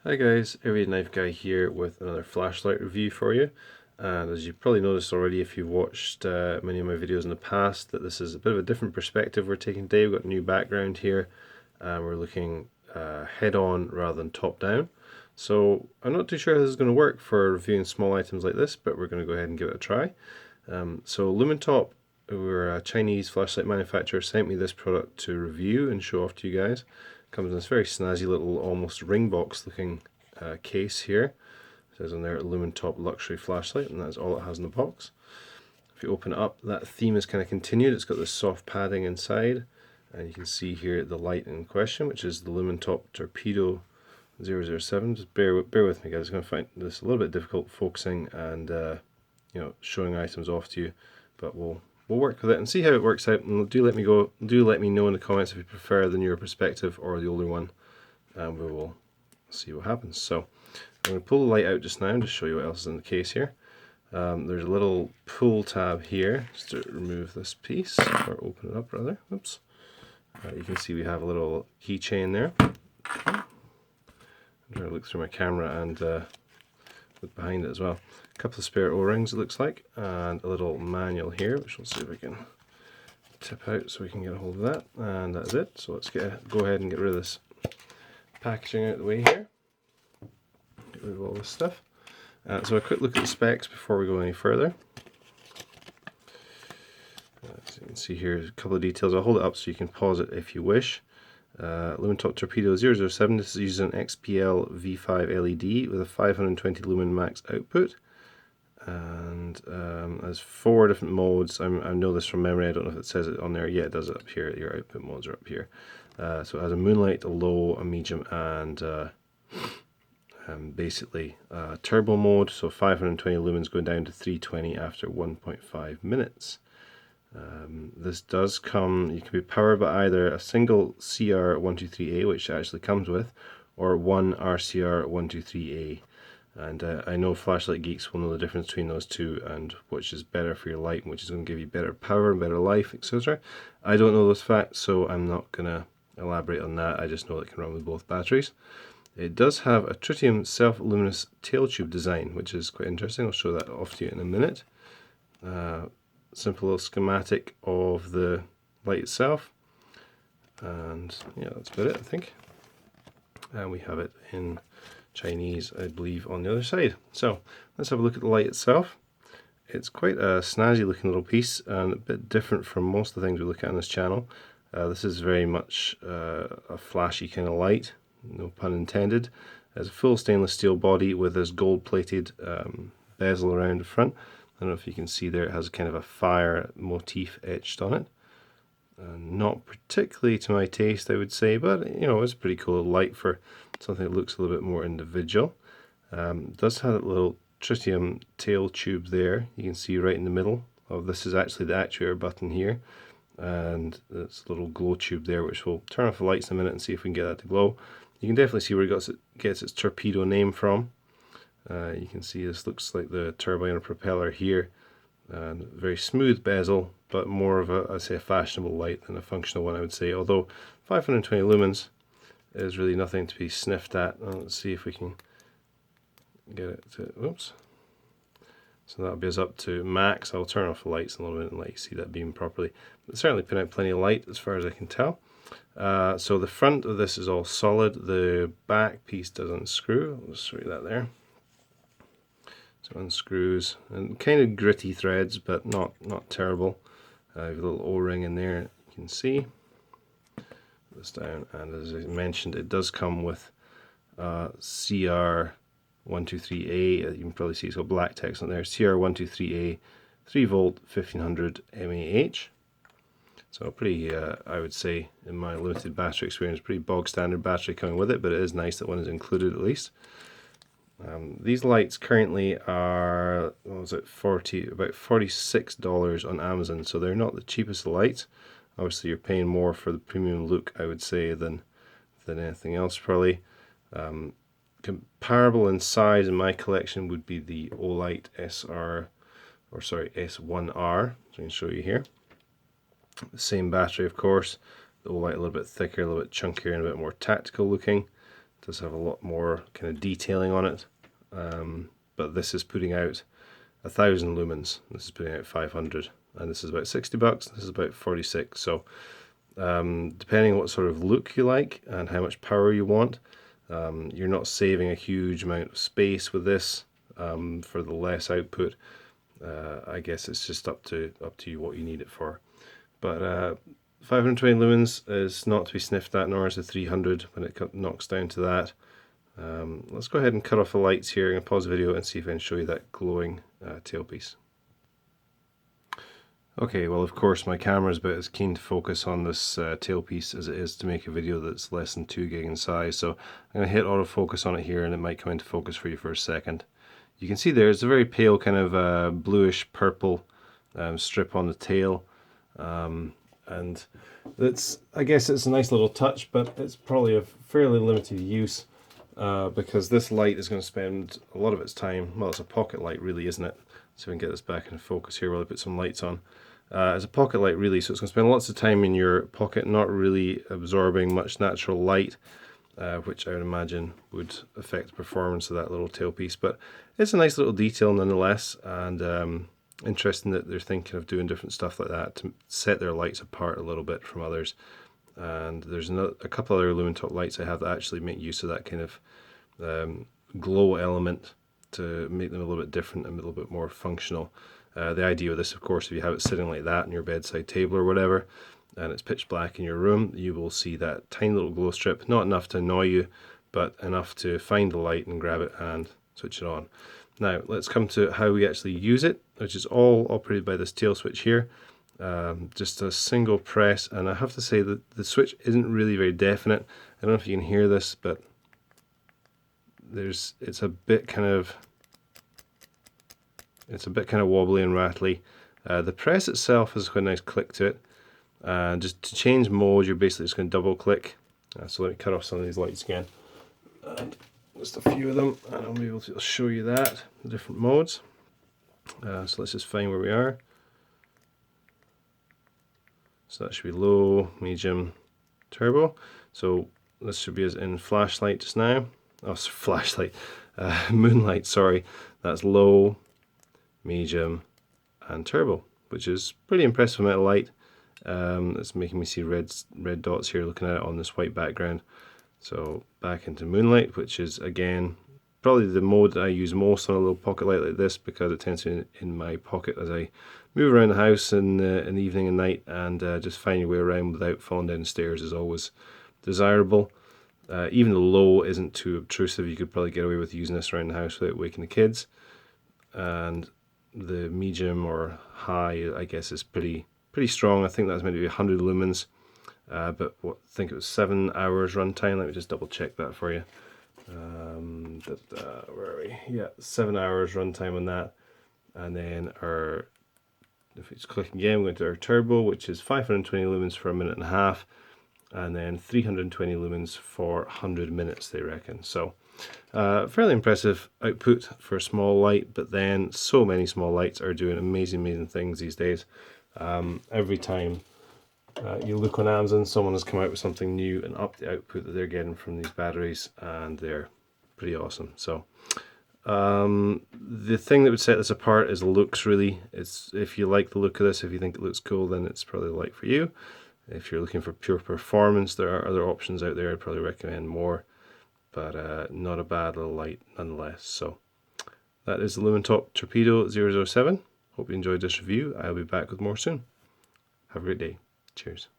Hi guys, Every Knife Guy here with another flashlight review for you. And as you've probably noticed already if you've watched many of my videos in the past, that this is a bit of a different perspective we're taking today. We've got a new background here and we're looking head on rather than top down. So I'm not too sure how this is going to work for reviewing small items like this, but we're going to go ahead and give it a try. So Lumintop, who are a Chinese flashlight manufacturer, sent me this product to review and show off to you guys. Comes in this very snazzy little, almost ring box looking case here. It says on there Lumintop luxury flashlight, and that's all it has in the box. If you open it up, that theme is kind of continued. It's got this soft padding inside, and you can see here the light in question, which is the Lumintop Torpedo 007. Just bear with me, guys. I'm going to find this a little bit difficult focusing and showing items off to you, but we'll work with it and see how it works out. And do let me know in the comments if you prefer the newer perspective or the older one, and we will see what happens. So I'm going to pull the light out just now and just show you what else is in the case here. There's a little pull tab here just to remove this piece, or open it up rather. Oops. You can see we have a little keychain there. I'm trying to look through my camera and look behind it as well. A couple of spare O-rings it looks like, and a little manual here, which we'll see if we can tip out so we can get a hold of that. And that's it. So let's go ahead and get rid of this packaging out of the way here. Get rid of all this stuff. So a quick look at the specs before we go any further. So you can see here a couple of details. I'll hold it up so you can pause it if you wish. Lumintop Torpedo 007. This uses an XPL V5 LED with a 520 lumen max output, and has 4 different modes. I know this from memory. I don't know if it says it on there. Yeah, it does it up here. Your output modes are up here. So it has a Moonlight, a low, a medium, and basically turbo mode. So 520 lumens going down to 320 after 1.5 minutes. This does come, you can be powered by either a single CR123A, which it actually comes with, or one RCR123A. And I know flashlight geeks will know the difference between those two and which is better for your light and which is going to give you better power and better life, etc. I don't know those facts, so I'm not going to elaborate on that. I just know it can run with both batteries. It does have a tritium self-luminous tail tube design, which is quite interesting. I'll show that off to you in a minute. Simple little schematic of the light itself, and yeah, that's about it, I think. And we have it in Chinese, I believe, on the other side. So let's have a look at the light itself. It's quite a snazzy looking little piece and a bit different from most of the things we look at on this channel. This is very much a flashy kind of light, no pun intended. It has a full stainless steel body with this gold plated bezel around the front. I don't know if you can see there, it has kind of a fire motif etched on it. Not particularly to my taste, I would say, but it's a pretty cool light for something that looks a little bit more individual. It does have a little tritium tail tube there. You can see right in the middle of this is actually the actuator button here, and this little glow tube there, which will turn off the lights in a minute and see if we can get that to glow. You can definitely see where it gets its torpedo name from. You can see this looks like the turbine or propeller here, and very smooth bezel, but more of a, I'd say, a fashionable light than a functional one, I would say. Although 520 lumens is really nothing to be sniffed at. Let's see if we can get it to, oops. So that'll be us up to max. I'll turn off the lights in a little bit and let you see that beam properly. But certainly put out plenty of light as far as I can tell. So the front of this is all solid. The back piece does unscrew. I'll just show you that there. So unscrews and kind of gritty threads, but not terrible. I have a little O-ring in there, you can see. Put this down, and as I mentioned, it does come with CR123A. You can probably see it's got black text on there. CR123A, 3 volt, 1500 mAh. So pretty, I would say, in my limited battery experience, pretty bog standard battery coming with it, but it is nice that one is included at least. These lights currently are, what was it, about $46 on Amazon, so they're not the cheapest lights. Obviously you're paying more for the premium look, I would say, than anything else probably. Comparable in size in my collection would be the Olight S1R, so I can show you here. The same battery, of course. The Olight a little bit thicker, a little bit chunkier, and a bit more tactical looking. does have a lot more kind of detailing on it, but this is putting out 1,000 lumens. This is putting out 500, and this is about $60. This is about 46. So depending on what sort of look you like and how much power you want, you're not saving a huge amount of space with this for the less output. I guess it's just up to you what you need it for. But 520 lumens is not to be sniffed at, nor is the 300 when it knocks down to that. Let's go ahead and cut off the lights here. I'm going to pause the video and see if I can show you that glowing tailpiece. Okay, well of course my camera is about as keen to focus on this tailpiece as it is to make a video that's less than 2 gig in size, so I'm going to hit autofocus on it here and it might come into focus for you for a second. You can see there's a very pale kind of bluish purple strip on the tail, and that's, I guess it's a nice little touch, but it's probably a fairly limited use because this light is going to spend a lot of its time, well it's a pocket light really, isn't it? So we can get this back into focus here while I put some lights on. It's a pocket light really, so it's going to spend lots of time in your pocket, not really absorbing much natural light, which I would imagine would affect the performance of that little tailpiece. But it's a nice little detail nonetheless, and interesting that they're thinking of doing different stuff like that to set their lights apart a little bit from others. And there's a couple other Lumintop lights I have that actually make use of that kind of glow element to make them a little bit different and a little bit more functional. The idea with this, of course, if you have it sitting like that on your bedside table or whatever, and it's pitch black in your room, you will see that tiny little glow strip, not enough to annoy you, but enough to find the light and grab it and switch it on. Now, let's come to how we actually use it, which is all operated by this tail switch here. Just a single press, and I have to say that the switch isn't really very definite. I don't know if you can hear this, but it's a bit kind of wobbly and rattly. The press itself has quite a nice click to it, and just to change mode you're basically just going to double click. So let me cut off some of these lights again, and just a few of them, and I'll be able to show you that, the different modes. So let's just find where we are. So that should be low, medium, turbo. So this should be as in flashlight just now. Oh, flashlight, moonlight, sorry. That's low, medium, and turbo, which is pretty impressive amount of light. It's making me see red dots here looking at it on this white background. So back into moonlight, which is again probably the mode that I use most on a little pocket light like this, because it tends to be in my pocket as I move around the house in the evening and night, and just finding your way around without falling down the stairs is always desirable. Even the low isn't too obtrusive. You could probably get away with using this around the house without waking the kids. And the medium or high, I guess, is pretty strong. I think that's meant to be 100 lumens, but I think it was 7 hours runtime. Let me just double check that for you. Where are we? Yeah, 7 hours runtime on that. And then if we just click again, we're going to our turbo, which is 520 lumens for 1.5 minutes, and then 320 lumens for 100 minutes, they reckon. So fairly impressive output for a small light, but then so many small lights are doing amazing things these days. Every time you look on Amazon, someone has come out with something new and up the output that they're getting from these batteries, and they're pretty awesome. So the thing that would set this apart is looks, really. If you like the look of this, if you think it looks cool, then it's probably the light for you. If you're looking for pure performance, there are other options out there. I'd probably recommend more, but not a bad little light nonetheless. So that is the Lumintop Torpedo 007. Hope you enjoyed this review. I'll be back with more soon. Have a great day. Cheers.